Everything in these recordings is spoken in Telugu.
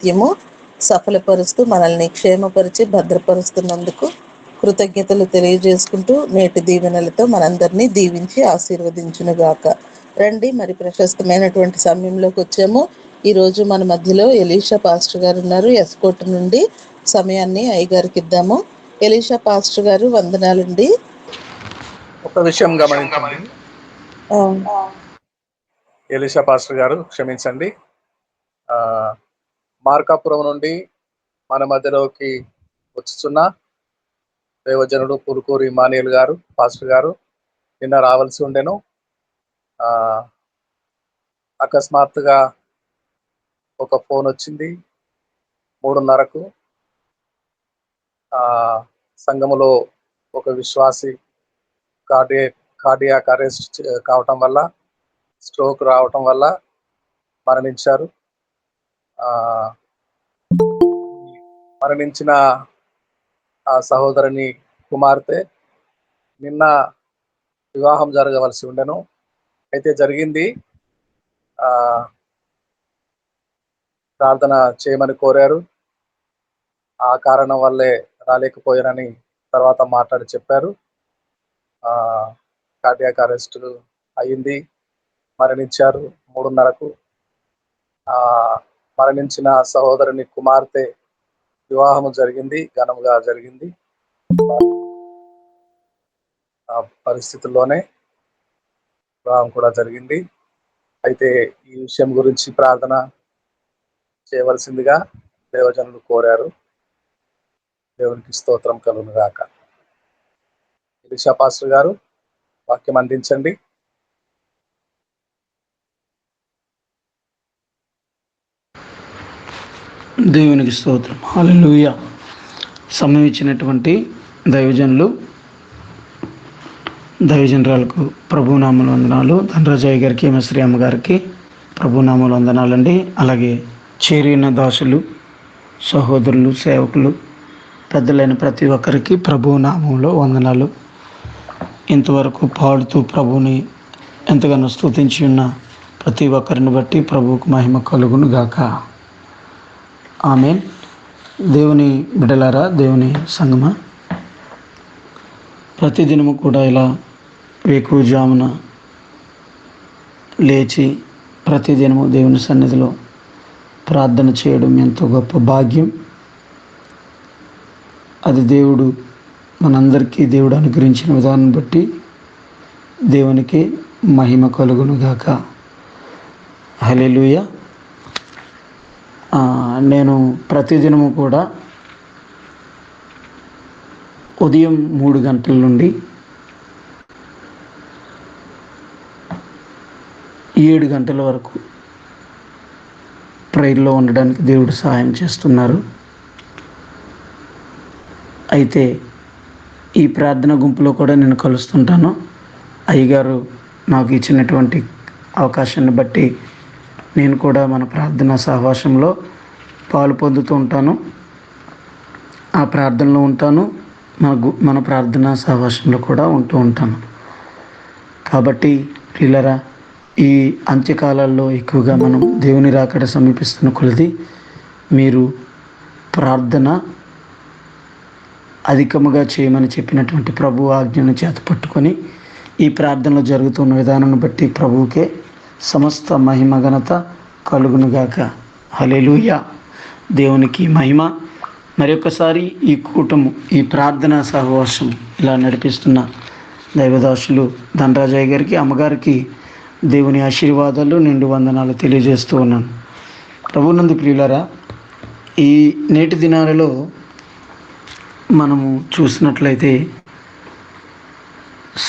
నిత్యము సఫలపరుస్తూ మనల్ని క్షేమపరిచి భద్రపరుస్తున్నందుకు కృతజ్ఞతలు తెలియజేసుకుంటూ నేటి దీవెనలతో మనందరినీ దీవించి ఆశీర్వదించునుగాక. రండి, మరి ప్రశస్తమైనటువంటి సమయంలోకి వచ్చాము. ఈరోజు మన మధ్యలో ఎలీషా పాస్టర్ గారు ఉన్నారు. ఎస్కోట్ నుండి సమయాన్ని అయ్యగారికి ఇద్దాము. ఎలీషా పాస్టర్ గారు, వందనాలండి. ఒక విషయం గమనించండి. ఎలీషా పాస్టర్ గారు, క్షమించండి. మార్కాపురం నుండి మన మధ్యలోకి వచ్చుచున్న దేవజనుడు పులుకూరి ఇమానియల్ గారు, పాస్టర్ గారు నిన్న రావాల్సి ఉండెను. అకస్మాత్తుగా ఒక ఫోన్ వచ్చింది 3:30కు. సంఘములో ఒక విశ్వాసి కార్డియాక్ అరెస్ట్ కావటం వల్ల, స్ట్రోక్ రావటం వల్ల మరణించారు. మరణించిన ఆ సహోదరుని కుమార్తె నిన్న వివాహం జరగవలసి ఉండెను. అయితే జరిగింది. ప్రార్థన చేయమని కోరారు. ఆ కారణం వల్లే రాలేకపోయారని తర్వాత మాట్లాడి చెప్పారు. కార్డియాక్ అరెస్ట్ అయ్యింది, మరణించారు 3:30కు. మరణించిన సహోదరుని కుమార్తె వివాహం జరిగింది, ఘనంగా జరిగింది. ఆ పరిస్థితుల్లోనే వివాహం కూడా జరిగింది. అయితే ఈ విషయం గురించి ప్రార్థన చేయవలసిందిగా దేవజనులు కోరారు. దేవునికి స్తోత్రం కలుగును గాక. ఎలీషా పాస్టర్ గారు, వాక్యం అందించండి. దేవునికి స్తోత్రం. హల్లెలూయా. సమయం ఇచ్చినటువంటి దైవజనరాలకు ప్రభునామలు వందనాలు. ధనరాజయ్య గారికి, ఎంఎస్శ్రీ అమ్మ గారికి ప్రభునామలు వందనాలండి. అలాగే చేరిన దాసులు, సహోదరులు, సేవకులు, పెద్దలైన ప్రతి ఒక్కరికి ప్రభునామంలో వందనాలు. ఇంతవరకు పాడుతూ ప్రభుని ఎంతగానో స్తుతించి ఉన్న ప్రతి ఒక్కరిని బట్టి ప్రభువుకు మహిమ కలుగును గాక. ఆమేన్. దేవుని బిడ్డలారా, దేవుని సంగమా, ప్రతిదినము కూడా ఇలా వేకువజామున లేచి ప్రతిదినము దేవుని సన్నిధిలో ప్రార్థన చేయడం ఎంతో గొప్ప భాగ్యం. అది దేవుడు మనందరికీ దేవుడు అనుగ్రహించిన విధానం బట్టి దేవునికి మహిమ కలుగును గాక. హల్లెలూయా. నేను ప్రతిదినము కూడా ఉదయం 3 గంటల నుండి 7 గంటల వరకు ప్రేయర్లో ఉండడానికి దేవుడు సహాయం చేస్తున్నారు. అయితే ఈ ప్రార్థన గుంపులో కూడా నేను కలుస్తుంటాను. అయ్యగారు నాకు ఇచ్చినటువంటి అవకాశాన్ని బట్టి నేను కూడా మన ప్రార్థనా సహవాసంలో పాలు పొందుతూ ఉంటాను. ఆ ప్రార్థనలో ఉంటాను, మన ప్రార్థనా సహవాసంలో కూడా ఉంటూ ఉంటాను. కాబట్టి పిల్లరా, ఈ అంత్యకాలాల్లో ఎక్కువగా మనం దేవుని రాకడ సమీపిస్తున్న కొలది మీరు ప్రార్థన అధికముగా చేయమని చెప్పినటువంటి ప్రభు ఆజ్ఞను చేత పట్టుకొని ఈ ప్రార్థనలో జరుగుతున్న విధానాన్ని బట్టి ప్రభువుకే సమస్త మహిమ ఘనత కలుగునుగాక. హల్లెలూయా. దేవునికి మహిమ. మరొకసారి ఈ కూటము, ఈ ప్రార్థనా సహవాసం ఇలా నడిపిస్తున్న దైవదాసులు ధనరాజయ్య గారికి, అమ్మగారికి దేవుని ఆశీర్వాదాలు, నిండు వందనాలు తెలియజేస్తూ ఉన్నాను. ప్రభునందు ప్రియులారా, ఈ నేటి దినాలలో మనము చూసినట్లయితే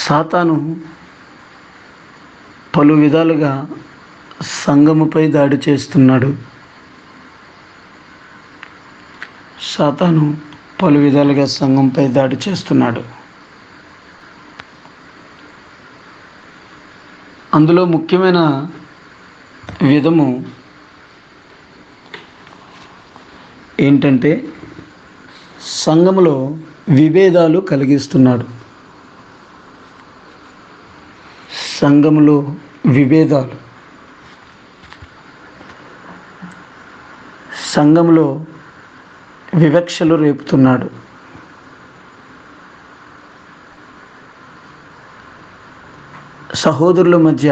సాతాను పలు విధాలుగా సంఘముపై దాడి చేస్తున్నాడు. సాతాను పలు విధాలుగా సంఘంపై దాడి చేస్తున్నాడు. అందులో ముఖ్యమైన విధము ఏంటంటే సంఘములో విభేదాలు కలిగిస్తున్నాడు. సంఘములో విభేదాలు. సంఘంలో వివక్షలు రేపుతున్నాడు. సహోదరుల మధ్య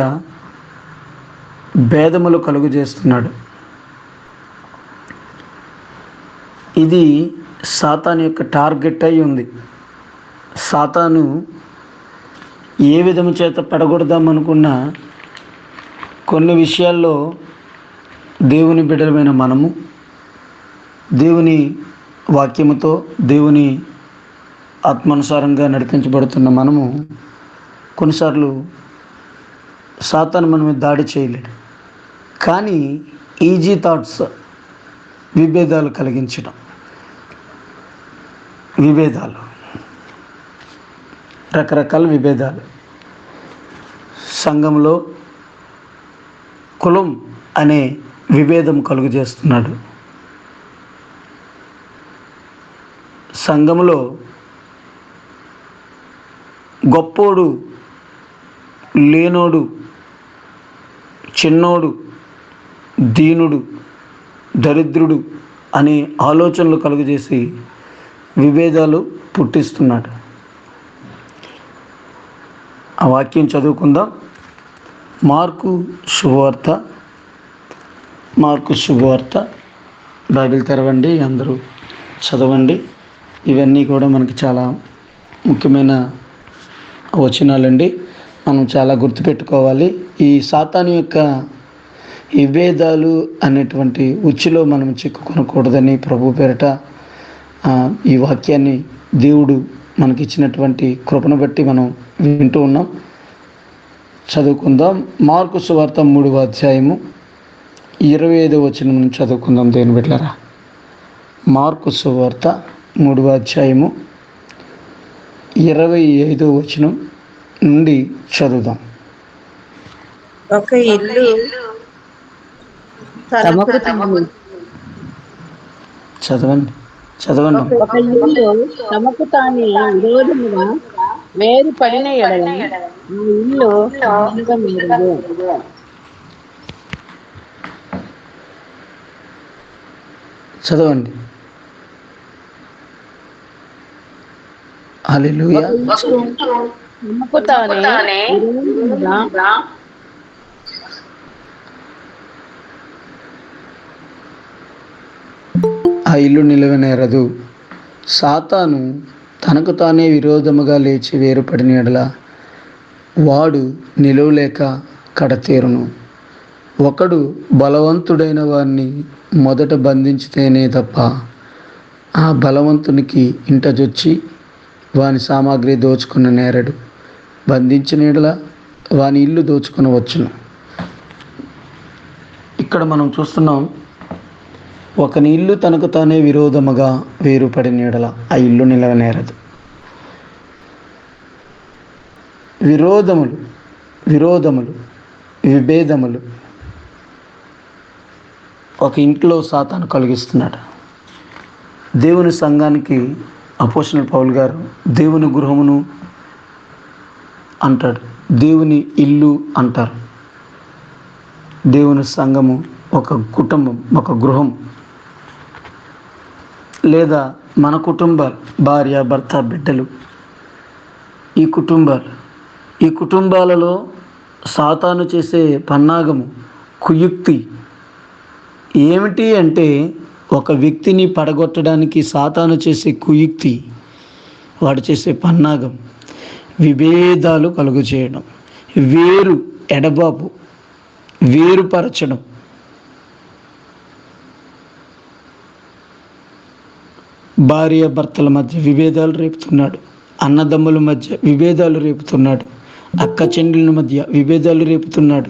భేదములు కలుగు చేస్తున్నాడు. ఇది సాతాను యొక్క టార్గెట్ అయి ఉంది. సాతాను ఏ విధము చేత పడగొడదామనుకున్నా కొన్ని విషయాల్లో దేవుని బిడ్డలమైన మనము దేవుని వాక్యముతో దేవుని ఆత్మానుసారంగా నడిపించబడుతున్న మనము కొన్నిసార్లు సాతాను మన మీద దాడి చేయలేడు. కానీ ఈజీ థాట్స్ విభేదాలు కలిగించడం, రకరకాల విభేదాలు సంఘంలో కులం అనే విభేదం కలుగు చేస్తున్నాడు. సంఘంలో గొప్పోడు, లేనోడు, చిన్నోడు, దీనుడు, దరిద్రుడు అనే ఆలోచనలు కలుగజేసి విభేదాలు పుట్టిస్తున్నాడు. ఆ వాక్యం చదువుకుందాం. మార్కు శుభవార్త బైబిల్ తెరవండి, అందరూ చదవండి. ఇవన్నీ కూడా మనకి చాలా ముఖ్యమైన వచనాలండి. మనం చాలా గుర్తుపెట్టుకోవాలి. ఈ సాతాను యొక్క విభేదాలు అనేటువంటి ఉచ్చులో మనం చిక్కుకొనకూడదని ప్రభు పేరట ఈ వాక్యాన్ని దేవుడు మనకిచ్చినటువంటి కృపను బట్టి మనం వింటూ ఉన్నాం. చదువుకుందాం. మార్కు సువార్త 3వ అధ్యాయము 25వ వచనం నుంచి చదువుకుందాం. దేవుని బిడ్డలారా, మార్కు సువార్త 3వ అధ్యాయము 25వ వచనం నుండి చదువుదాం. ఒక ఇల్లు చదవండి. ఒక ఇల్లు తమకు తానే విరోధముగా వేరు పడిన ఎడల ఆ ఇల్లు మీరదు. చదవండి. హల్లెలూయా. తమకు తానే విరోధముగా ఆ ఇల్లు నిలవనేరదు. సాతాను తనకు తానే విరోధముగా లేచి వేరుపడిన ఎడల వాడు నిలవలేక కడతేరును. ఒకడు బలవంతుడైన వారిని మొదట బంధించితేనే తప్ప ఆ బలవంతునికి ఇంటజొచ్చి వాని సామాగ్రి దోచుకున్న నేరడు. బంధించిన ఎడల వాని ఇల్లు దోచుకునవచ్చును. ఇక్కడ మనం చూస్తున్నాం, ఒకని ఇల్లు తనకు తానే విరోధముగా వేరుపడిన ఎడల ఆ ఇల్లు నిలవనేరదు. విరోధములు, విభేదములు ఒక ఇంట్లో సాతాను కలిగిస్తున్నాడు. దేవుని సంఘానికి అపోస్తలుడైన పౌలు గారు దేవుని గృహమును అంటాడు, దేవుని ఇల్లు అంటారు. దేవుని సంఘము ఒక కుటుంబం, ఒక గృహం. లేదా మన కుటుంబాలు, భార్య, భర్త, బిడ్డలు, ఈ కుటుంబాలలో సాతాను చేసే పన్నాగము, కుయుక్తి ఏమిటి అంటే, ఒక వ్యక్తిని పడగొట్టడానికి సాతాను చేసే కుయుక్తి, వాడు చేసే పన్నాగం విభేదాలు కలుగు చేయడం, వేరుపరచడం. భార్య భర్తల మధ్య విభేదాలు రేపుతున్నాడు, అన్నదమ్ముల మధ్య విభేదాలు రేపుతున్నాడు, అక్క చెల్లెళ్ళ మధ్య విభేదాలు రేపుతున్నాడు,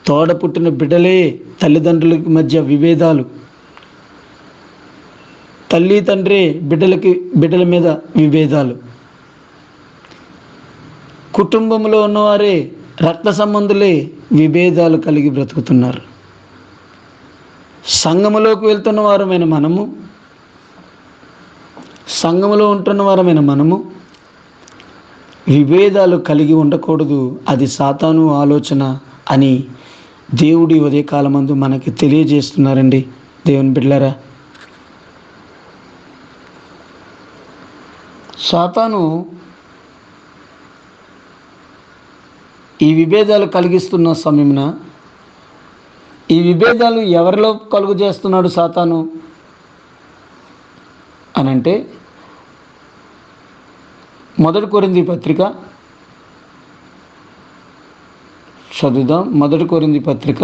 తోడ పుట్టిన బిడ్డలే తల్లిదండ్రుల మధ్య విభేదాలు, తల్లి తండ్రి బిడ్డల మీద విభేదాలు, కుటుంబంలో ఉన్నవారే రక్త సంబంధులే విభేదాలు కలిగి బ్రతుకుతున్నారు. సంఘములోకి వెళ్తున్న వారమైన మనము, సంఘములో ఉంటున్న వారమైన మనము విభేదాలు కలిగి ఉండకూడదు. అది సాతాను ఆలోచన అని దేవుడి ఉదయకాలమందు మనకి తెలియజేస్తున్నారండి. దేవుని బిడ్డలారా, సాతాను ఈ విభేదాలు కలిగిస్తున్న సమయమున ఈ విభేదాలు ఎవరిలో కలుగు చేస్తున్నాడు సాతాను అనంటే, మొదటి కొరింథీ పత్రిక చదువుదాం. మొదటి కొరింథీ పత్రిక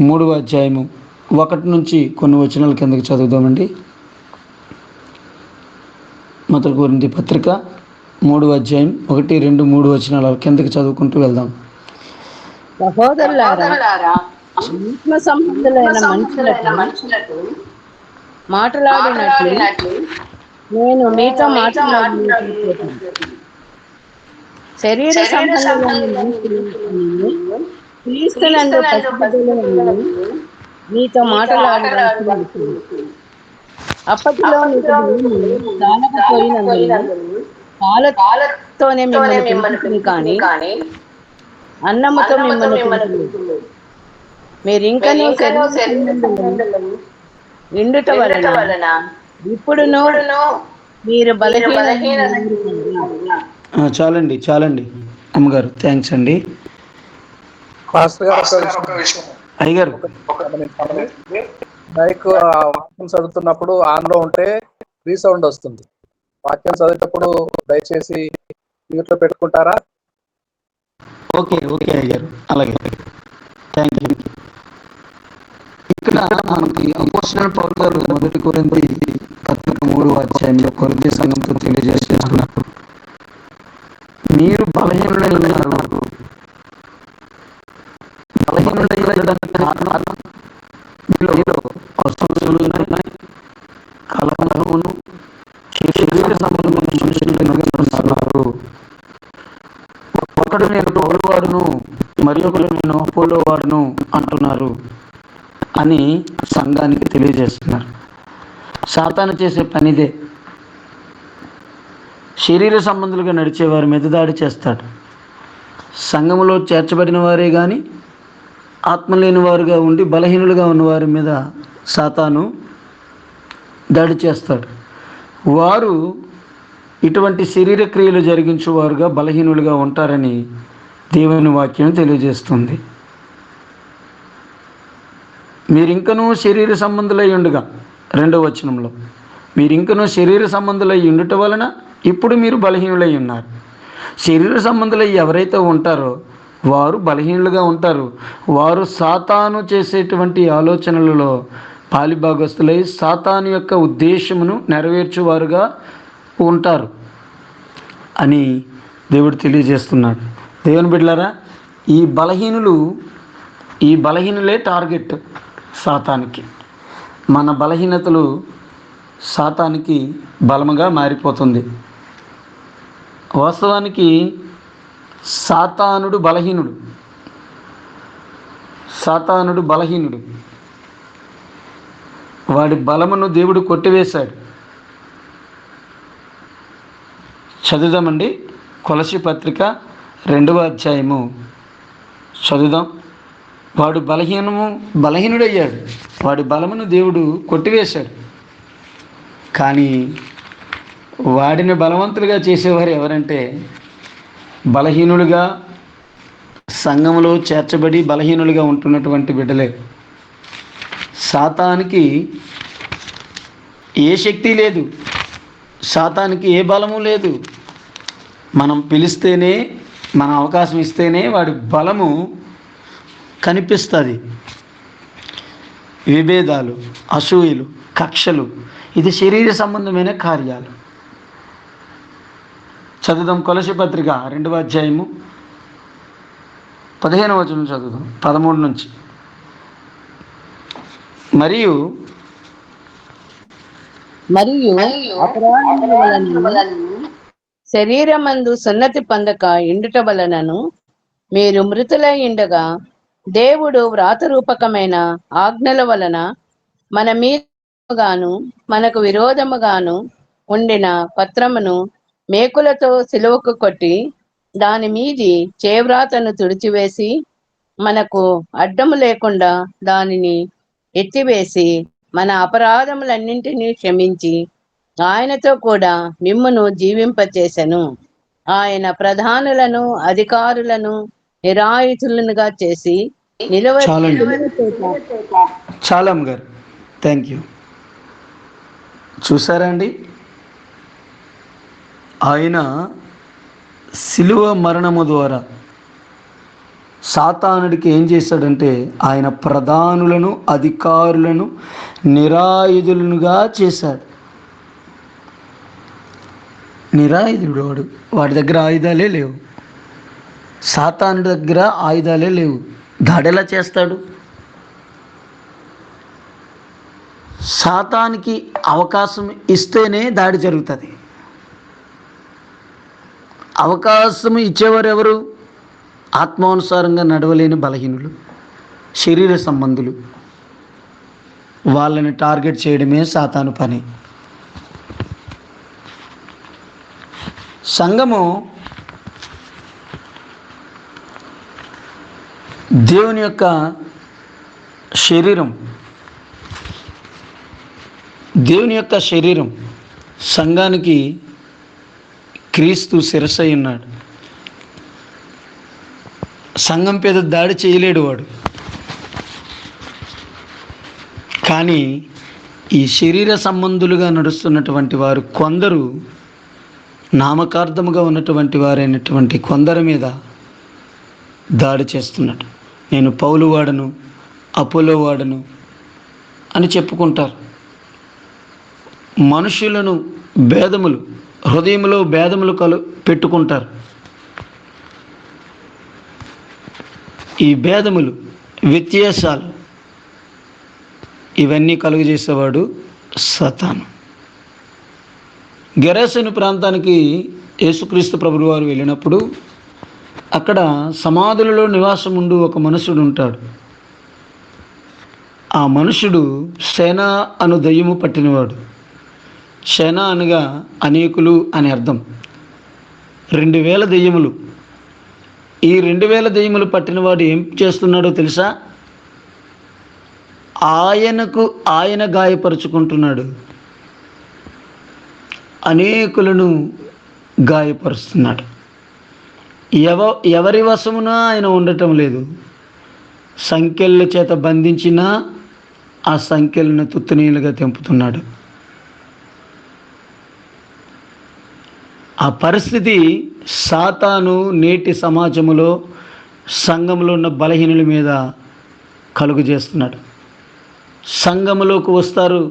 3వ అధ్యాయము 1 నుంచి కొన్ని వచనాల కిందకి చదువుదామండి. మొదటి కొరింథీ పత్రిక 3వ అధ్యాయం 1, 2, 3 వచనాల కిందకి చదువుకుంటూ వెళ్దాం. సహోదరులారా, ఆత్మ సంబంధులైన మనుషులకు మాట్లాడినట్లు నేను మీతో మాట్లాడుతున్నాను. శరీర సంబంధులైన మనుషులు క్రీస్తునందు పసిబిడ్డలు మీతో మాట్లాడడానికి అప్పటిలో మీకు చాలకపోయినందున పాలతోనే మిమ్మల్ని పిలుచుకుని కానీ అన్నముతో మిమ్మల్ని పిలుచుకుని మీరు ఇంకనూ ఎండుట వలన ఇప్పుడును మీరు బలహీన. చాలండి అమ్మగారు, థ్యాంక్స్ అండి. అయ్యగారు, మైక్ వాక్యం చదువుతున్నప్పుడు ఆన్ లో ఉంటే రీసౌండ్ వస్తుంది. వాక్యం చదివేటప్పుడు దయచేసి మ్యూట్ లో పెట్టుకుంటారా? ఓకే అయ్యారు, అలాగే, థ్యాంక్ యూ. ఇక్కడ మనకి అపోస్తలుడైన పౌలు గారు మొదటి కొరింథీ పత్రిక 3వ అధ్యాయంలో కొరింథీ సంఘంతో తెలియజేస్తున్నారు, మీరు బలహీనులై ఉన్నారు. బలహీనులైన కారణాలు మీలో అసూయలు ఉన్నాయి, కలహమును, శరీర సంబంధమైన మనుషులు ఉన్నారు. ఒకడు నేను పౌలు వాడును, మరి ఒకడు నేను అపోలో వాడును అంటున్నారు అని సంఘానికి తెలియజేస్తున్నారు. సాతాను చేసే పనిదే. శరీర సంబంధులుగా నడిచే వారి మీద దాడి చేస్తాడు. సంఘములో చేర్చబడిన వారే కానీ ఆత్మ లేని వారుగా ఉండి బలహీనులుగా ఉన్న వారి మీద సాతాను దాడి చేస్తాడు. వారు ఇటువంటి శరీర క్రియలు జరిగించేవారుగా బలహీనులుగా ఉంటారని దేవుని వాక్యం తెలియజేస్తుంది. మీరింకనూ శరీర సంబంధులై ఉండగా, 2వ వచనంలో, మీరింకనూ శరీర సంబంధులై ఉండుట వలన ఇప్పుడు మీరు బలహీనులై ఉన్నారు. శరీర సంబంధులై ఎవరైతే ఉంటారో వారు బలహీనులుగా ఉంటారు. వారు సాతాను చేసేటువంటి ఆలోచనలలో పాలిభాగస్తులై సాతాను యొక్క ఉద్దేశమును నెరవేర్చువారుగా ఉంటారు అని దేవుడు తెలియజేస్తున్నాడు. దేవుని బిడ్డలారా, ఈ బలహీనులే టార్గెట్ సాతానికి. మన బలహీనతలు సాతానికి బలముగా మారిపోతుంది. వాస్తవానికి సాతానుడు బలహీనుడు. వాడి బలమును దేవుడు కొట్టివేశాడు. చదువుదామండి. కొలస్సీ పత్రిక 2వ అధ్యాయము చదువుదాం. వాడు బలహీనుడయ్యాడు. వాడి బలమును దేవుడు కొట్టివేశాడు. కానీ వాడిని బలవంతులుగా చేసేవారు ఎవరంటే బలహీనులుగా సంఘములో చేర్చబడి బలహీనులుగా ఉంటున్నటువంటి బిడ్డలే. సాతానికి ఏ శక్తి లేదు, సాతానికి ఏ బలము లేదు. మనం పిలిస్తేనే, మన అవకాశం ఇస్తేనే వాడి బలము కనిపిస్తుంది. విభేదాలు, అసూయలు, కక్షలు, ఇది శరీర సంబంధమైన కార్యాలు. చదువుదాం. కొలస్సీ పత్రిక 2వ అధ్యాయము 15వ వచనం చదువుదాం, 13 నుంచి. మరియు అపరాధముల వలన శరీరమందు సున్నతి పొందక ఎండుట వలనను మీరు మృతులై ఉండగా దేవుడు వ్రాతరూపకమైన ఆజ్ఞల వలన మన మీదగాను మనకు విరోధముగాను ఉండిన పత్రమును మేకులతో సిలువకు కొట్టి దాని మీది చేవ్రాతను తుడిచివేసి మనకు అడ్డము లేకుండా దానిని ఎత్తివేసి మన అపరాధములన్నింటినీ క్షమించి ఆయనతో కూడా మిమ్మును జీవింపచేసెను. ఆయన ప్రధానులను అధికారులను నిరాయుధులనుగా చేసి చాలండి. నిలువని చోట చాలా అమ్మగారు, థ్యాంక్ యూ. చూసారా అండి, ఆయన శిలువ మరణము ద్వారా సాతానుడికి ఏం చేశాడంటే ఆయన ప్రధానులను అధికారులను నిరాయుధులుగా చేశాడు. నిరాయుధుడు వాడి దగ్గర ఆయుధాలే లేవు. సాతానుడి దగ్గర ఆయుధాలే లేవు. దాడి ఎలా చేస్తాడు? సాతానికి అవకాశం ఇస్తేనే దాడి జరుగుతుంది. అవకాశం ఇచ్చేవారు ఎవరు? ఆత్మానుసారంగా నడవలేని బలహీనులు, శరీర సంబంధులు. వాళ్ళని టార్గెట్ చేయడమే సాతాను పని. సంఘము దేవుని యొక్క శరీరం. దేవుని యొక్క శరీరం. సంఘానికి క్రీస్తు శిరస్సై ఉన్నాడు. సంఘం మీద దాడి చేయలేడు వాడు. కానీ ఈ శరీర సంబంధులుగా నడుస్తున్నటువంటి వారు కొందరు, నామకార్థముగా ఉన్నటువంటి వారైనటువంటి కొందరి మీద దాడి చేస్తున్నాడు. నేను పౌలు వాడను, అపోలో వాడను అని చెప్పుకుంటారు. మనుషులను భేదములు, హృదయంలో భేదములు పెట్టుకుంటారు. ఈ భేదములు, వ్యత్యాసాలు, ఇవన్నీ కలుగజేసేవాడు సాతాను. గెరాసేను ప్రాంతానికి యేసుక్రీస్తు ప్రభువు వారు వెళ్ళినప్పుడు అక్కడ సమాధులలో నివాసం ఉండు ఒక మనుషుడు ఉంటాడు. ఆ మనుషుడు సేన అను దయ్యము పట్టినవాడు. సేన అనగా అనేకులు అని అర్థం. 2000 దయ్యములు. ఈ 2000 దయ్యములు పట్టినవాడు ఏం చేస్తున్నాడో తెలుసా? ఆయన గాయపరుచుకుంటున్నాడు, అనేకులను గాయపరుస్తున్నాడు. ఎవరి వశమున ఆయన ఉండటం లేదు. సంకెళ్ళ చేత బంధించినా ఆ సంకెళ్ళను తుత్తునీలుగా తెంపుతున్నాడు. ఆ పరిస్థితి సాతాను నేటి సమాజంలో, సంఘంలో ఉన్న బలహీనుల మీద కలుగు చేస్తున్నాడు. సంఘములోకి వస్తారు,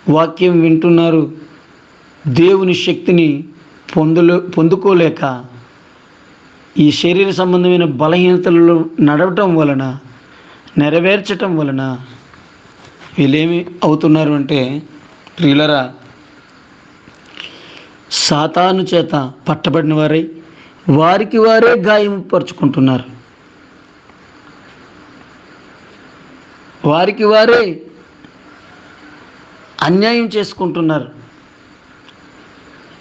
వాక్యం వింటున్నారు, దేవుని శక్తిని పొందుకోలేక ఈ శరీర సంబంధమైన బలహీనతలలో నడవటం వలన, నెరవేర్చటం వలన వీళ్ళేమి అవుతున్నారు అంటే, ప్రియులరా, సాతాను చేత పట్టబడిన వారై వారికి వారే గాయపరుచుకుంటున్నారు. వారికి వారే అన్యాయం చేసుకుంటున్నారు.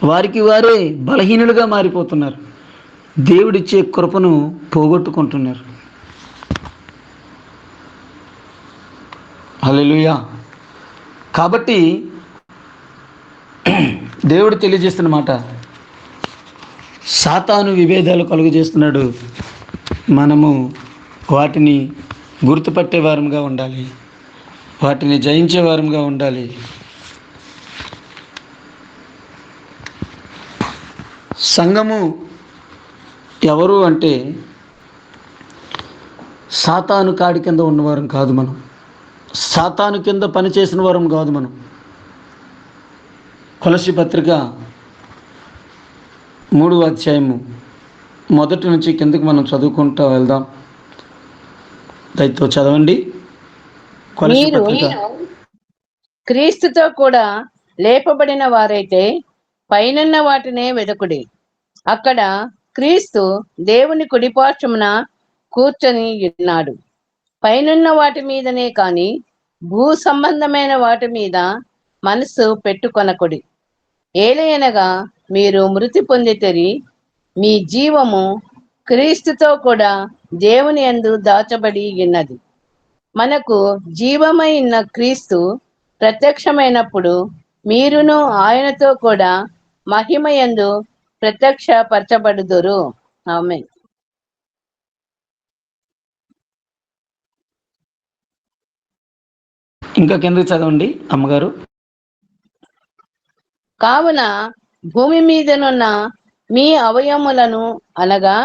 వారికి వారే బలహీనులుగా మారిపోతున్నారు. దేవుడిచ్చే కృపను పోగొట్టుకుంటున్నారు. హల్లెలూయా. కాబట్టి దేవుడు తెలియజేస్తున్న మాట, సాతాను విభేదాలు కలుగజేస్తున్నాడు. మనము వాటిని గుర్తుపట్టే వారంగా ఉండాలి, వాటిని జయించే వారంగా ఉండాలి. సంఘము ఎవరు అంటే సాతాను కాడి కింద ఉన్నవారం కాదు మనం. సాతాను కింద పనిచేసిన వారం కాదు మనం. కొలస్సీ పత్రిక 3వ అధ్యాయము 1 నుంచి కిందకి మనం చదువుకుంటూ వెళ్దాం. దయతో చదవండి. కొలస్సీ పత్రిక. క్రీస్తుతో కూడా లేపబడిన వారైతే పైనున్న వాటినే వెదకుడి. అక్కడ క్రీస్తు దేవుని కుడిపార్శ్వమున కూర్చొని ఉన్నాడు. పైనున్న వాటి మీదనే కాని భూ సంబంధమైన వాటి మీద మనసు పెట్టుకొనకుడి. ఏలయనగా మీరు మృతి పొందితిరి, మీ జీవము క్రీస్తుతో కూడా దేవుని యందు దాచబడి ఉన్నది. మనకు జీవమై ఉన్న క్రీస్తు ప్రత్యక్షమైనప్పుడు మీరును ఆయనతో కూడా మహిమయందు ప్రత్యక్షపరచబడుదురు. ఆమేన్. ఇంకా కిందకి చదవండి అమ్మగారు. కావున భూమి మీదనున్న మీ అవయములను అనగా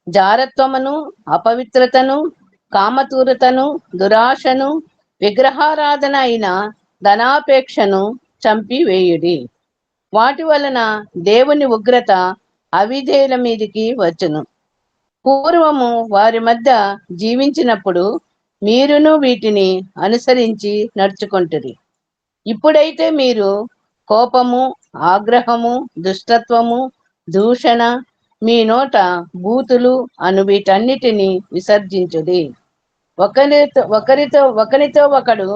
జారత్వమును, అపవిత్రతను, కామతూరతను, దురాశను, విగ్రహారాధన అయిన ధనాపేక్షను చంపివేయుడి. వాటి వలన దేవుని ఉగ్రత అవిధేయుల మీదికి వచ్చును. పూర్వము వారి మధ్య జీవించినప్పుడు మీరును వీటిని అనుసరించి నడుచుకొంటిరి. ఇప్పుడైతే మీరు కోపము, ఆగ్రహము, దుష్టత్వము, దూషణ, మీ నోట బూతులు అను వీటన్నిటిని విసర్జించుడి. ఒకరితో ఒకడు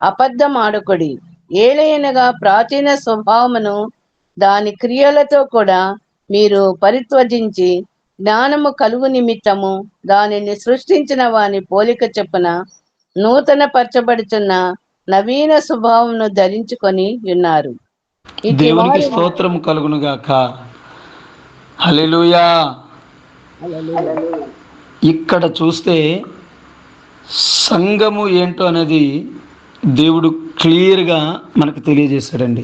అబద్ధమాడుకొడి. ఏలయనగా ప్రాచీన స్వభావమును దాని క్రియలతో కూడా మీరు పరిత్వజించి జ్ఞానము కలుగు నిమిత్తము దానిని సృష్టించిన వాని పోలిక చొప్పున నూతన పరచబడుచున్న నవీన స్వభావమును ధరించుకొని ఉన్నారు. దేవునికి స్తోత్రం కలుగును గాక. హల్లెలూయా. ఇక్కడ చూస్తే సంఘము ఏంటో అనేది దేవుడు క్లియర్గా మనకు తెలియజేశాడండి.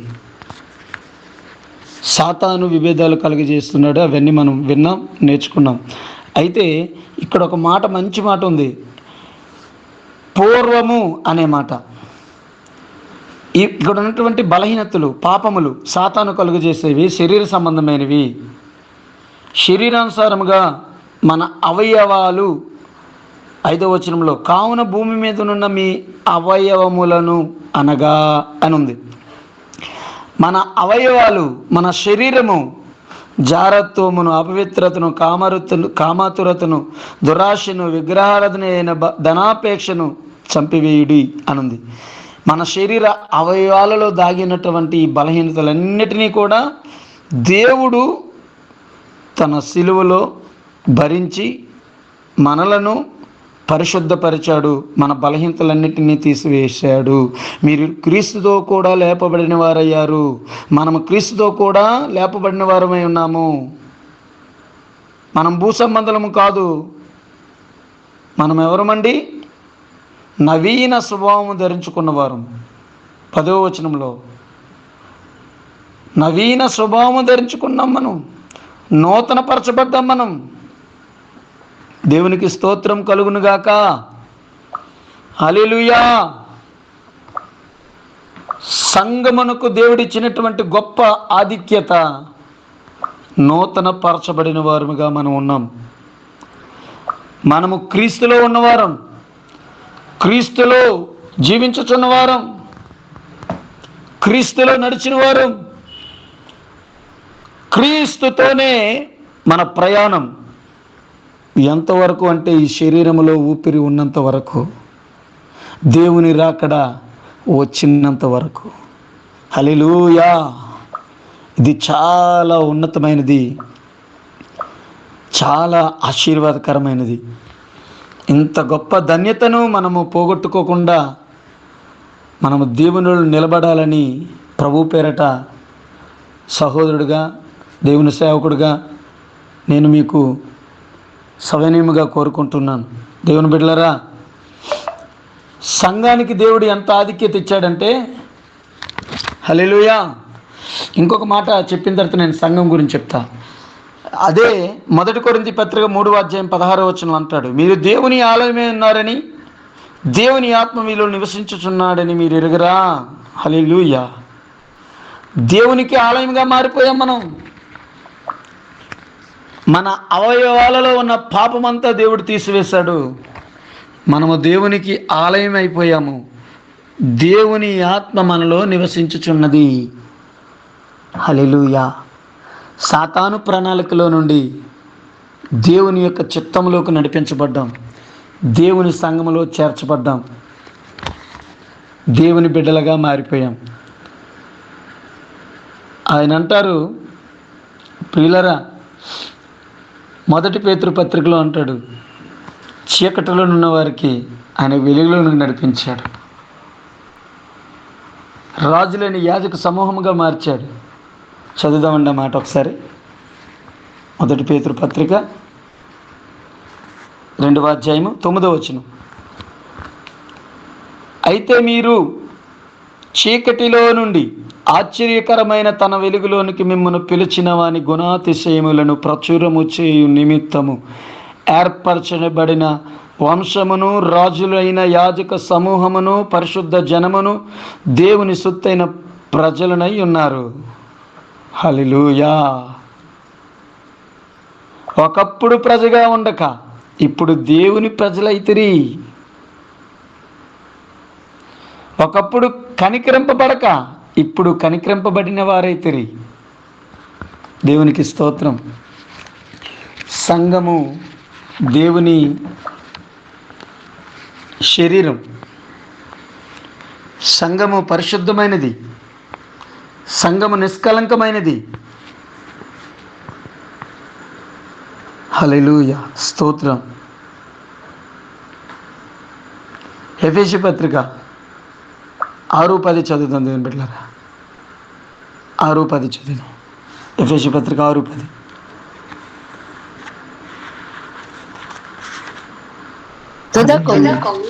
సాతాను విభేదాలు కలుగజేస్తున్నాడు, అవన్నీ మనం విన్నాం, నేర్చుకున్నాం. అయితే ఇక్కడ ఒక మాట, మంచి మాట ఉంది, పూర్వము అనే మాట. ఇక్కడ ఉన్నటువంటి బలహీనతలు, పాపములు సాతాను కలుగజేసేవి శరీర సంబంధమైనవి. శరీరానుసారముగా మన అవయవాలు 5వ వచనంలో కావున భూమి మీదనున్న మీ అవయవములను అనగా అని ఉంది. మన అవయవాలు, మన శరీరము జారత్వమును, అపవిత్రతను, కామాతురతను, దురాశను, విగ్రహారాధన అయిన ధనాపేక్షను చంపివేయుడి అనుంది. మన శరీర అవయవాలలో దాగినటువంటి బలహీనతలన్నిటినీ కూడా దేవుడు తన సిలువలో భరించి మనలను పరిశుద్ధపరిచాడు, మన బలహీనతలన్నిటినీ తీసివేశాడు. మీరు క్రీస్తుతో కూడా లేపబడిన వారయ్యారు. మనము క్రీస్తుతో కూడా లేపబడిన వారమై ఉన్నాము. మనం భూసంబంధులము కాదు. మనం ఎవరమండి? నవీన స్వభావము ధరించుకున్నవారు. 10వ వచనంలో నవీన స్వభావము ధరించుకున్నాం, మనం నూతన పరచబడ్డాం. మనం దేవునికి స్తోత్రం కలుగునుగాక. హల్లెలూయా. సంఘమునకు దేవుడిచ్చినటువంటి గొప్ప ఆధిక్యత, నూతన పరచబడిన వారముగా మనం ఉన్నాం. మనము క్రీస్తులో ఉన్నవారం, క్రీస్తులో జీవించుచున్నవారం, క్రీస్తులో నడిచిన వారం, క్రీస్తుతోనే మన ప్రయాణం. ఎంతవరకు అంటే ఈ శరీరంలో ఊపిరి ఉన్నంత వరకు, దేవుని రాకడ వచ్చినంత వరకు. హల్లెలూయా. ఇది చాలా ఉన్నతమైనది, చాలా ఆశీర్వాదకరమైనది. ఇంత గొప్ప ధన్యతను మనము పోగొట్టుకోకుండా మనము దేవునిలో నిలబడాలని ప్రభు పేరట సహోదరుడిగా, దేవుని సేవకుడిగా నేను మీకు సవినయముగా కోరుకుంటున్నాను. దేవుని బిడ్డలారా, సంఘానికి దేవుడు ఎంత ఆధిక్యత ఇచ్చాడంటే, హల్లెలూయా. ఇంకొక మాట చెప్పిన తర్వాత నేను సంఘం గురించి చెప్తా. అదే 1 కొరింథీ పత్రిక 3వ అధ్యాయం 16వ వచనం అంటాడు, మీరు దేవుని ఆలయమే ఉన్నారని, దేవుని ఆత్మ మీలో నివసించుచున్నాడని మీరు ఎరుగరా. హల్లెలూయా. దేవునికి ఆలయంగా మారిపోయాం మనం. మన అవయవాలలో ఉన్న పాపమంతా దేవుడు తీసివేశాడు. మనము దేవునికి ఆలయం అయిపోయాము. దేవుని ఆత్మ మనలో నివసించుచున్నది. హల్లెలూయా. సాతాను ప్రణాళికలో నుండి దేవుని యొక్క చిత్తంలోకి నడిపించబడ్డాం, దేవుని సంఘములో చేర్చబడ్డాం, దేవుని బిడ్డలుగా మారిపోయాం. ఆయన అంటారు, ప్రియులరా, 1 పేతురు పత్రికలో అంటాడు, చీకటిలో ఉన్న వారికి ఆయన వెలుగులోకి నడిపించాడు. రాజులేని యాజక సమూహముగా మార్చాడు. చదువుదామండి ఆ మాట ఒకసారి. 1 పేతురు పత్రిక 2వ అధ్యాయము 9వ వచనం. అయితే మీరు చీకటిలో నుండి ఆశ్చర్యకరమైన తన వెలుగులోనికి మిమ్మల్ని పిలిచిన వాని గుణాతిశయములను ప్రచురము చేయు నిమిత్తము ఏర్పరచబడిన వంశమును, రాజులైన యాజక సమూహమును, పరిశుద్ధ జనమును, దేవుని సొత్తైన ప్రజలనై ఉన్నారు. హల్లెలూయా. ఒకప్పుడు ప్రజగా ఉండక ఇప్పుడు దేవుని ప్రజలైతిరి. ఒకప్పుడు కనికరింపబడక ఇప్పుడు కనికరింపబడిన వారైతిరి. దేవునికి స్తోత్రం. సంఘము దేవుని శరీరం. సంఘము పరిశుద్ధమైనది. సంఘము నిష్కలంకమైనది. హల్లెలూయా, స్తోత్రం. ఎఫెసీ పత్రిక 6:10 చదువుతాం దేవుని బిడ్డలారా. 6:10 చదువు. ఎఫెసీ పత్రిక 6:10. తుదకు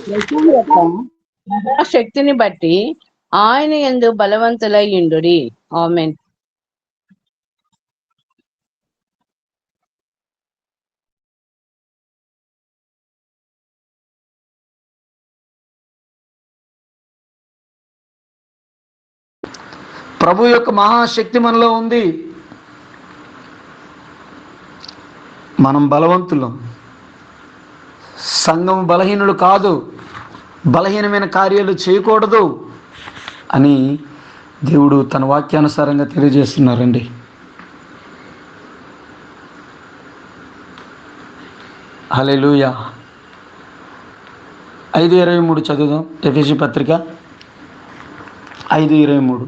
ప్రభువు యొక్క మహాశక్తిని బట్టి ఆయన యందు బలవంతులై యుండుడి. ఆమేన్. ప్రభు యొక్క మహాశక్తి మనలో ఉంది. మనం బలవంతులం. సంఘం బలహీనుడు కాదు, బలహీనమైన కార్యాలు చేయకూడదు అని దేవుడు తన వాక్యానుసారంగా తెలియజేస్తున్నారండి. హల్లెలూయా. 5:23 చదువుదాం. ఎఫెసీ పత్రిక 5:23.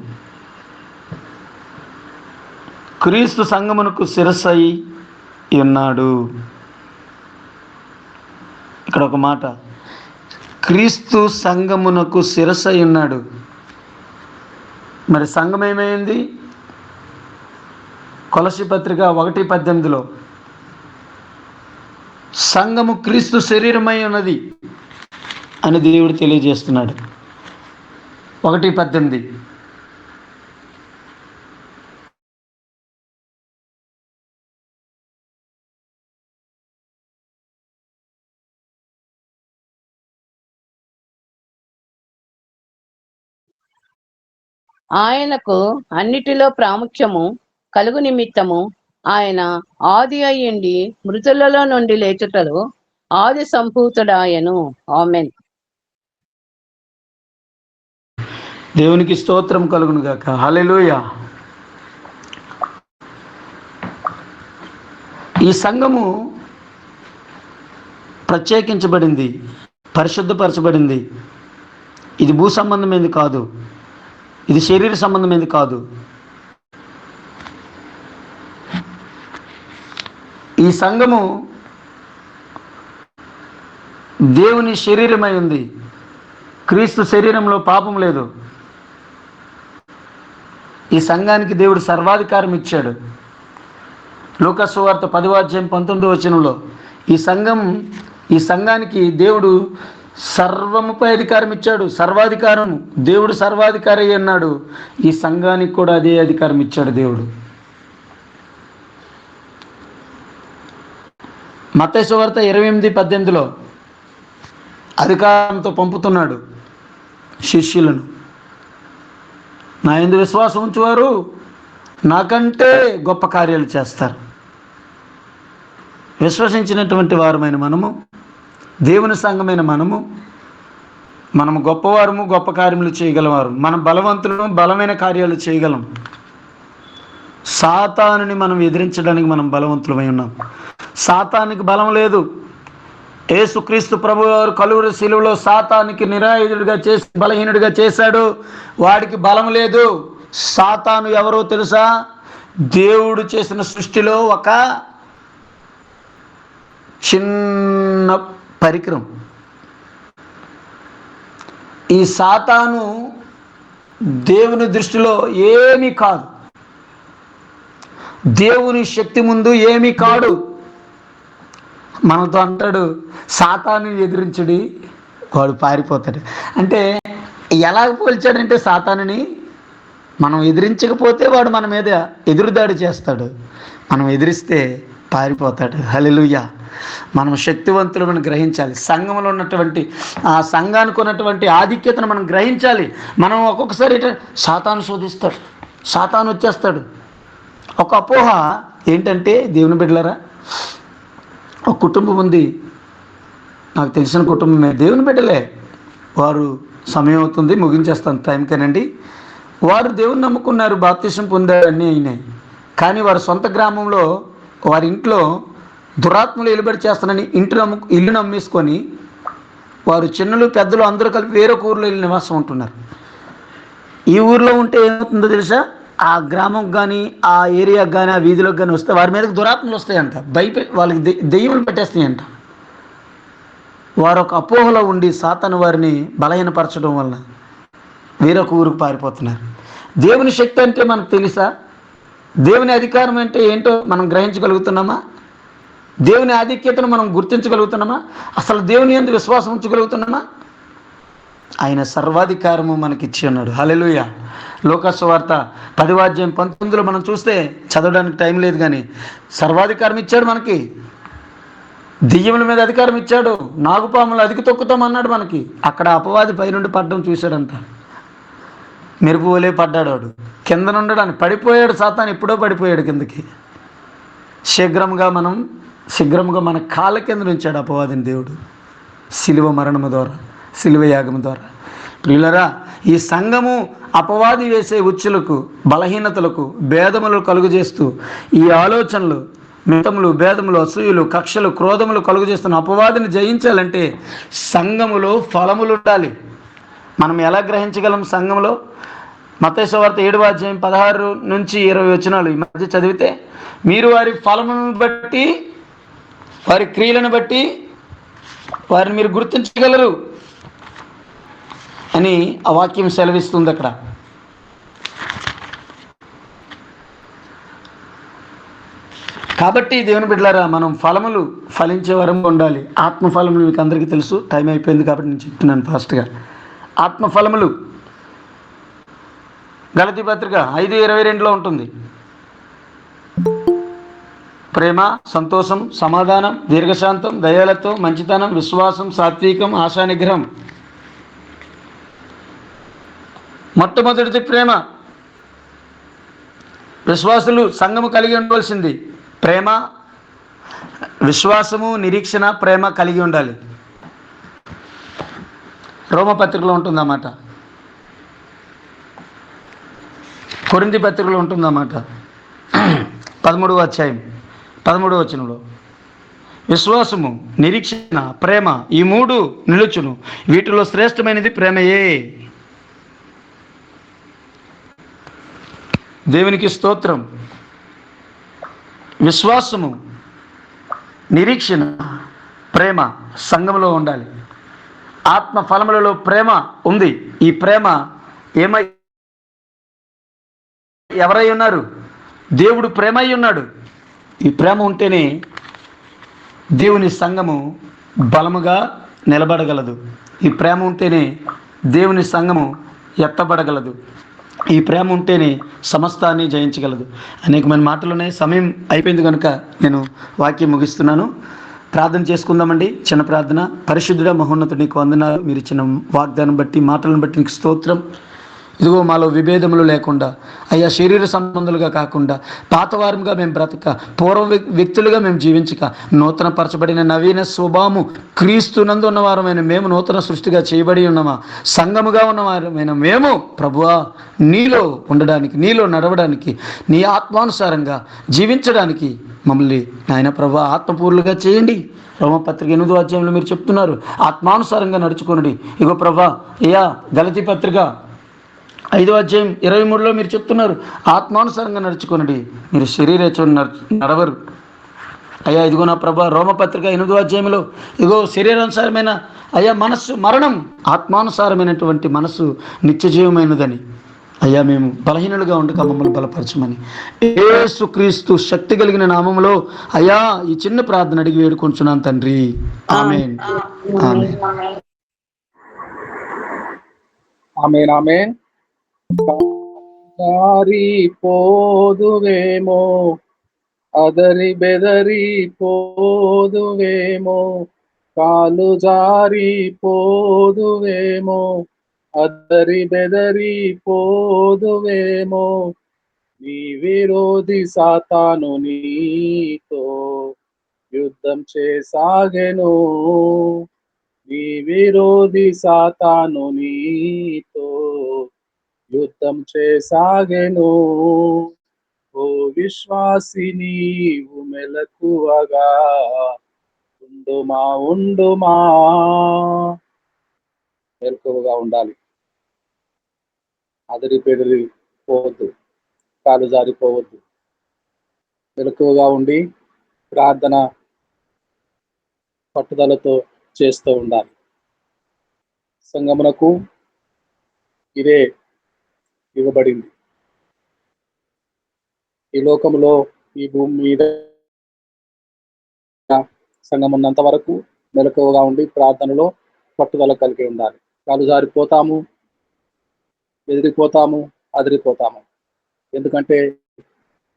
క్రీస్తు సంఘమునకు శిరస్సై ఉన్నాడు. ఇక్కడ ఒక మాట, క్రీస్తు సంఘమునకు శిరస్సై ఉన్నాడు. మరి సంఘం ఏమైంది? కొలస్సీ పత్రిక 1:18 సంఘము క్రీస్తు శరీరమై ఉన్నది అని దేవుడు తెలియజేస్తున్నాడు. 1:18. ఆయనకు అన్నిటిలో ప్రాముఖ్యము కలుగు నిమిత్తము ఆయన ఆది అయ్యుండి మృతులలో నుండి లేచుటలో ఆది సంభూతుడాయను. ఆమేన్. దేవునికి స్తోత్రం కలుగును గాక. హల్లెలూయా. ఈ సంఘము ప్రత్యేకించబడింది, పరిశుద్ధపరచబడింది. ఇది భూ సంబంధమైనది కాదు, ఇది శరీర సంబంధమైనది కాదు. ఈ సంఘము దేవుని శరీరమై ఉంది. క్రీస్తు శరీరంలో పాపం లేదు. ఈ సంఘానికి దేవుడు సర్వాధికారం ఇచ్చాడు. లూకా సువార్త 10:19 ఈ సంఘానికి దేవుడు సర్వముపై అధికారం ఇచ్చాడు. సర్వాధికారం. దేవుడు సర్వాధికారి అన్నాడు. ఈ సంఘానికి కూడా అదే అధికారం ఇచ్చాడు దేవుడు. మత్తయి సువార్త 28:18 అధికారంతో పంపుతున్నాడు శిష్యులను. నా యందు విశ్వాసం ఉంచువారు నాకంటే గొప్ప కార్యాలు చేస్తారు. విశ్వసించినటువంటి వారమైన మనము, దేవుని సంఘమైన మనము గొప్పవారము, గొప్ప కార్యములు చేయగలవారు. మనం బలవంతులను, బలమైన కార్యాలు చేయగలం. సాతానుని మనం ఎదిరించడానికి మనం బలవంతులమై ఉన్నాం. సాతానికి బలం లేదు. యేసుక్రీస్తు ప్రభువారు కలువరి శిలువలో సాతానికి నిరాయుధుడిగా చేసి బలహీనుడిగా చేశాడు. వాడికి బలం లేదు. సాతాను ఎవరో తెలుసా? దేవుడు చేసిన సృష్టిలో ఒక చిన్న పరికరం. ఈ సాతాను దేవుని దృష్టిలో ఏమీ కాదు. దేవుని శక్తి ముందు ఏమీ కాడు. మనతో అంటాడు, సాతాను ఎదిరించుడి వాడు పారిపోతాడు. అంటే ఎలా పోల్చాడంటే, సాతానుని మనం ఎదిరించకపోతే వాడు మన మీద ఎదురుదాడి చేస్తాడు, మనం ఎదిరిస్తే పారిపోతాడు. హల్లెలూయా. మనం శక్తివంతులను గ్రహించాలి. సంఘంలో ఉన్నటువంటి ఆ సంఘానికి ఉన్నటువంటి ఆధిక్యతను మనం గ్రహించాలి. మనం ఒక్కొక్కసారి సాతాను శోధిస్తాడు, సాతాను వచ్చేస్తాడు. ఒక అపోహ ఏంటంటే, దేవుని బిడ్డలారా, ఒక కుటుంబం ఉంది, నాకు తెలిసిన కుటుంబమే, దేవుని బిడ్డలే, వారు సమయం అవుతుంది ముగించేస్తాను టైంకేనండి, వారు దేవుని నమ్ముకున్నారు, బాప్తిసం పొందారు, అన్నీ అయినాయి. కానీ వారి సొంత గ్రామంలో వారి ఇంట్లో దురాత్మలు ఎలుబడి చేస్తానని ఇల్లు నమ్మేసుకొని వారు చిన్నలు పెద్దలు అందరూ కలిపి వేరొక ఊర్లో వెళ్ళి నివాసం ఉంటున్నారు. ఈ ఊర్లో ఉంటే ఏమవుతుందో తెలుసా, ఆ గ్రామం కానీ ఆ ఏరియాకి కానీ ఆ వీధిలోకి కానీ వస్తే వారి మీదకి దురాత్మలు వస్తాయంట, వాళ్ళకి దెయ్యములు పెట్టేస్తాయంట. వారు ఒక అపోహలో ఉండి సాతాను వారిని బలహీనపరచడం వలన వేరొక ఊరికి పారిపోతున్నారు. దేవుని శక్తి అంటే మనకు తెలుసా? దేవుని అధికారం అంటే ఏంటో మనం గ్రహించగలుగుతున్నామా? దేవుని ఆధిక్యతను మనం గుర్తించగలుగుతున్నామా? అసలు దేవుని యందు విశ్వాసం ఉంచగలుగుతున్నామా? ఆయన సర్వాధికారము మనకిచ్చి ఉన్నాడు. హల్లెలూయా. లోకాసువార్త 10:19 మనం చూస్తే, చదవడానికి టైం లేదు కానీ, సర్వాధికారం ఇచ్చాడు మనకి. దెయ్యముల మీద అధికారం ఇచ్చాడు. నాగుపాములు అదికి తొక్కుతామన్నాడు మనకి. అక్కడ అపవాది పైనుండి పడ్డం చూశాడంట. మెరుపు వలే పడ్డాడు వాడు. కింద నుండడానికి పడిపోయాడు సాతాను, ఎప్పుడో పడిపోయాడు కిందకి. శీఘ్రముగా మన కాళ్ళ కింద ఉంచాడు అపవాదిని దేవుడు, శిలువ మరణము ద్వారా, శిలువ యాగము ద్వారా. ప్రియులరా, ఈ సంఘము అపవాది వేసే ఉచ్చులకు, బలహీనతలకు, భేదములు కలుగు చేస్తూ, ఈ ఆలోచనలు, మితములు, భేదములు, అసూయలు, కక్షలు, క్రోధములు కలుగు చేస్తున్న అపవాదిని జయించాలంటే సంఘములో ఫలములు ఉండాలి. మనం ఎలా గ్రహించగలం? సంఘంలో మత్తయి సువార్త 7:16-20 ఈ మధ్య చదివితే, మీరు వారి ఫలములను బట్టి, వారి క్రియలను బట్టి వారిని మీరు గుర్తించగలరు అని ఆ వాక్యం సెలవిస్తుంది అక్కడ. కాబట్టి దేవుని బిడ్డలారా, మనం ఫలములు ఫలించే వరం ఉండాలి. ఆత్మఫలములు మీకు అందరికీ తెలుసు, టైం అయిపోయింది కాబట్టి నేను చెప్తున్నాను ఫాస్ట్గా. ఆత్మఫలములు గలతీ పత్రిక 5:22 ఉంటుంది. ప్రేమ, సంతోషం, సమాధానం, దీర్ఘశాంతం, దయాలత్వం, మంచితనం, విశ్వాసం, సాత్వికం, ఆశానిగ్రహం. మొట్టమొదటిది ప్రేమ. విశ్వాసులు సంఘము కలిగి ఉండవలసింది ప్రేమ, విశ్వాసము, నిరీక్షణ, ప్రేమ కలిగి ఉండాలి. రోమపత్రికలో ఉంటుందన్నమాట, కొరింథీ పత్రికలో ఉంటుందన్నమాట. 13వ అధ్యాయం 13వ వచనంలో, విశ్వాసము, నిరీక్షణ, ప్రేమ, ఈ మూడు నిలుచును, వీటిలో శ్రేష్టమైనది ప్రేమయే. దేవునికి స్తోత్రం. విశ్వాసము, నిరీక్షణ, ప్రేమ సంఘంలో ఉండాలి. ఆత్మ ఫలములలో ప్రేమ ఉంది. ఈ ప్రేమ ఎవరై ఉన్నారు? దేవుడు ప్రేమ అయి ఉన్నాడు. ఈ ప్రేమ ఉంటేనే దేవుని సంఘము బలముగా నిలబడగలదు. ఈ ప్రేమ ఉంటేనే దేవుని సంఘము ఎత్తబడగలదు. ఈ ప్రేమ ఉంటేనే సమస్తాన్ని జయించగలదు. అనేకమైన మాటలు ఉన్నాయి. సమయం అయిపోయింది కనుక నేను వాక్యం ముగిస్తున్నాను. ప్రార్థన చేసుకుందామండి. చిన్న ప్రార్థన. పరిశుద్ధుడ, మహోన్నతుడు, నీకు వందనాలు. మీరు ఇచ్చిన వాగ్దానం బట్టి, మాటలను బట్టి నీకు స్తోత్రం. ఇదిగో మాలో విభేదములు లేకుండా, అయ్యా శరీర సంబంధులుగా కాకుండా, పాతవారంగా మేము బ్రతక, పూర్వ వ్యక్తులుగా మేము జీవించక, నూతన పరచబడిన నవీన స్వభావము క్రీస్తునందు ఉన్నవారమైన మేము నూతన సృష్టిగా చేయబడి ఉన్నామా, సంఘముగా ఉన్నవారమైన మేము ప్రభువా నీలో ఉండడానికి, నీలో నడవడానికి, నీ ఆత్మానుసారంగా జీవించడానికి మమ్మల్ని నాయన ప్రభువా ఆత్మపూర్లుగా చేయండి. రోమపత్రిక 8వ అధ్యాయంలో మీరు చెప్తున్నారు, ఆత్మానుసారంగా నడుచుకోండి. ఇగో ప్రభా అయ్యా గలతీ పత్రిక 5వ అధ్యాయం 23లో మీరు చెప్తున్నారు, ఆత్మానుసారంగా నడుచుకోనండి, మీరు శరీరేచ్ఛను నడవరు. అయ్యా ఇదిగో నా ప్రభా రోమపత్రిక 8వ అధ్యాయంలో ఇదిగో శరీరానుసారమైన అయ్యా మనస్సు మరణం, ఆత్మానుసారమైనటువంటి మనస్సు నిత్యజీవమైనదని అయ్యా మేము బలహీనులుగా ఉండక మమ్మల్ని బలపరచమని యేసుక్రీస్తు శక్తి కలిగిన నామములో అయ్యా ఈ చిన్న ప్రార్థన అడిగి వేడుకొంచున్నాను తండ్రి. ఆమేన్. ఆమేన్. ఆమేన్ ఆమేన్. జారిపోదువేమో, అదరి బెదరి పోదువేమో, కాలు జారిపోదువేమో, అదరి బెదరి పోదువేమో, నీ విరోధి సాతాను నీతో యుద్ధం చేసాగెను, నీ విరోధి సాతాను నీతో యుద్ధం చేసాగెను. ఓ విశ్వాసి నీవు మెలకువగా ఉండుమా ఉండుమా. మెలకువగా ఉండాలి, అదిరి బెదిరి పోవద్దు, కాలు జారిపోవద్దు. మెలకువగా ఉండి ప్రార్థన పట్టుదలతో చేస్తూ ఉండాలి. సంగమునకు ఇదే ఇవ్వబడింది. ఈ లోకంలో, ఈ భూమి మీద సంఘం ఉన్నంత వరకు మెలకువగా ఉండి ప్రార్థనలో పట్టుదల కలిగి ఉండాలి. కాలు జారిపోతాము, బెదిరిపోతాము, అదిరిపోతాము. ఎందుకంటే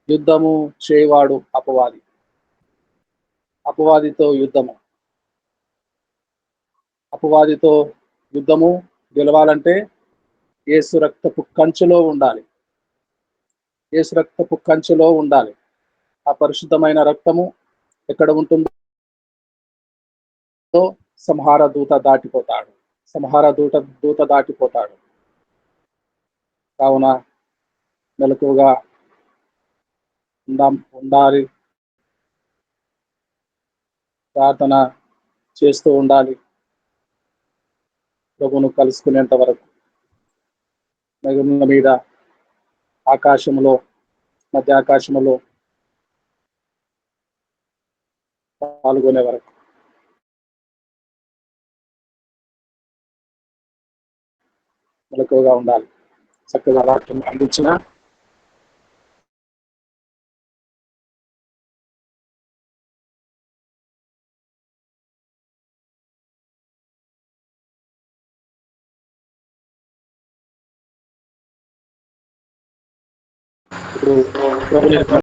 యుద్ధము చేయవాడు అపవాది. అపవాదితో యుద్ధము. అపవాదితో యుద్ధము గెలవాలంటే యేసు రక్తపు కంచెలో ఉండాలి. యేసు రక్తపు కంచెలో ఉండాలి. ఆ పరిశుద్ధమైన రక్తము ఎక్కడ ఉంటుందో సంహార దూత దాటిపోతాడు. సంహార దూత దాటిపోతాడు. కావున మెలకువగా ఉండాలి, ప్రార్థన చేస్తూ ఉండాలి. ప్రభువును కలుసుకునేంత వరకు, మెరుగుల మీద ఆకాశంలో, మధ్య ఆకాశంలో పాల్గొనే వరకు మెలకువగా ఉండాలి. చక్కగా వాక్యం అందించిన ఇప్పుడు